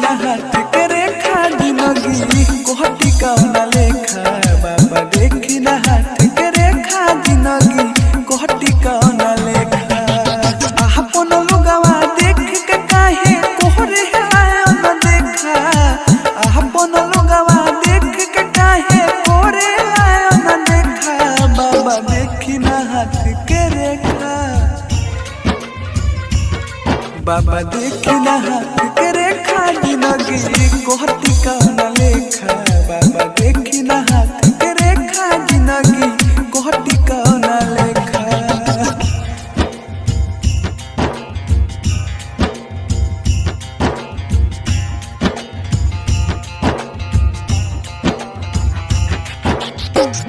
ना हाथ के रेखा जिंदगी कोहटी कौना लेखा बाबा देखी ना हाथ के रेखा जिंदगी कोहटी कौना लेखा अपन लोगवा देख के काहे कोहरे आयो न देखा अपन लोगवा देख के काहे कोहरे आयो न देखा बाबा देखी ना हाथ के रेखा बाबा देखी ना हाथ के रेखा जिंदगी कोहटी कौना लेखा बाबा देखी ना हाथ के रेखा जिंदगी कोहटी कौना लेखा।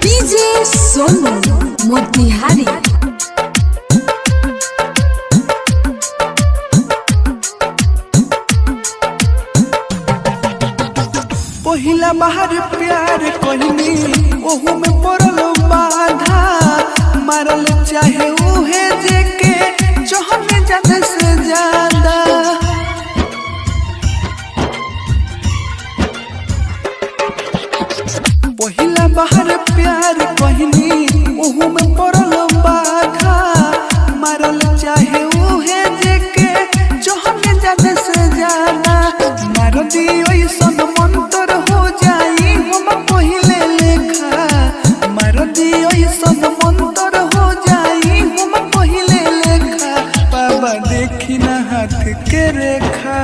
डीजे सोनू मोतिहारी पहिला बाहर प्यार कहनी ओहू में पड़ल बाधा मारल चाहे उहे जेके चाहने ज्यादा से ज्यादा पहिला बाहर प्यार कहनी ओहू में पड़ल बाधा मारल चाहे उहे जेके चाहने ज्यादा से ज्यादा मार दियो सन मंतर हो जाई हम पहिले लेखा मार दियो सन मंतर हो जाई हम पहिले लेखा बाबा देखी ना हाथ के रेखा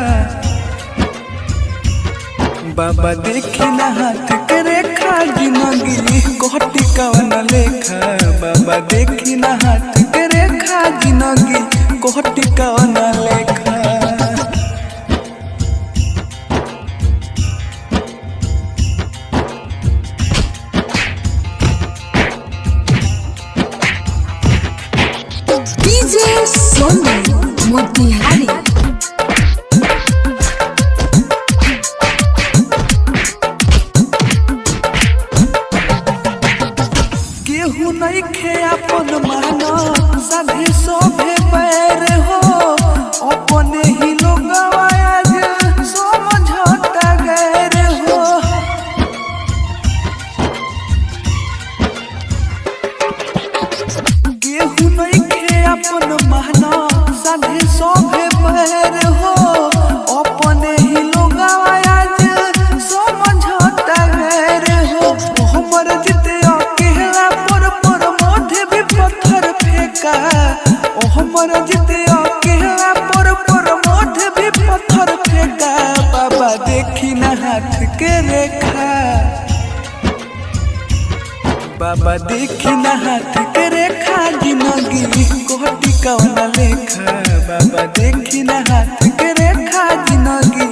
बाबा देखी ना हाथ के रेखा जिंदगी कोहटी कौना लेखा बाबा देखी ना हाथ के रेखा जिंदगी कोहटी कौना लेखा। डीजे सोनू मोतिहारी केहू नहीं खे अपन मानो सभी सोभे पैर हो अपने ही लोग आज समझौता गैर हो केहू नहीं खे अपन मानो सभी सोभे पैर हो अपने ही लोग आज समझौता गैर हो हमर जिते अकेला पर मोढ़े भी पत्थर फेंका ओ हमर जिते अकेला पर मोढ़े भी पत्थर फेंका बाबा देखी ना हाथ के रेखा बाबा देखी ना हाथ के रेखा जिंदगी कोहटी कौना लेखा बाबा देखी ना हाथ के रेखा जिंदगी